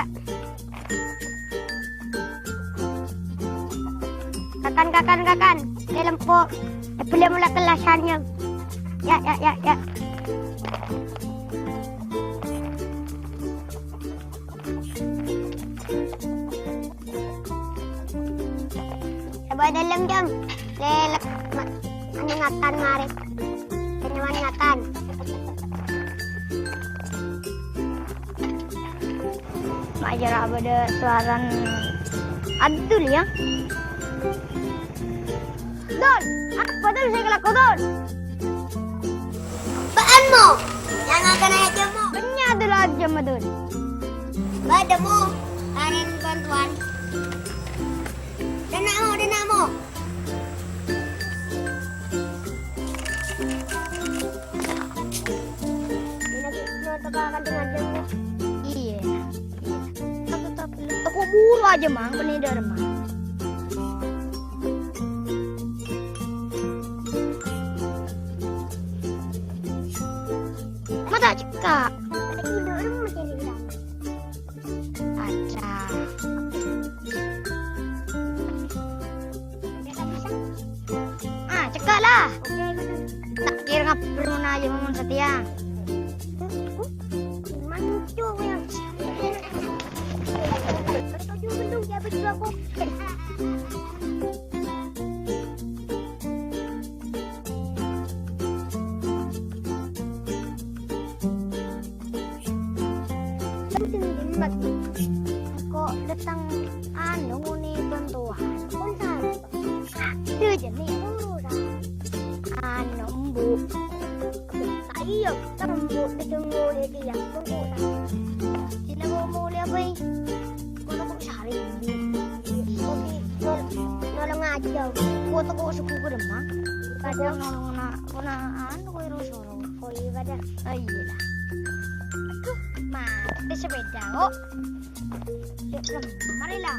ya. Kakan. Dalam po. Boleh mula kelasannya. Ya. Coba dalam jam. Lelak. Ano ngatan ngarit. Penyuan ngatan. Majar ada suaran adul ya. Don, apa tuh saya kelaku Don? Baan mo? Yang akan aja mo? Benya dulu aja mah Don. Bada mo? Kanin bantuan. Dana mo. Tebakan dengan jamu. Iya. Aku buru aja mang, penidar mang. Mata cekak. Aca. Cekak lah. Tak kira ngap perlu aja mamon setia. Kok datang nguni bantuan pun itu jadi bu tayo tambo ditunggu dia tunggu sila mo muli apa kono ko sari kopi nolong aja foto ko suku ko demang pada nolong na kona ko irosoro ko ibada ayila mah sepeda oh mari lah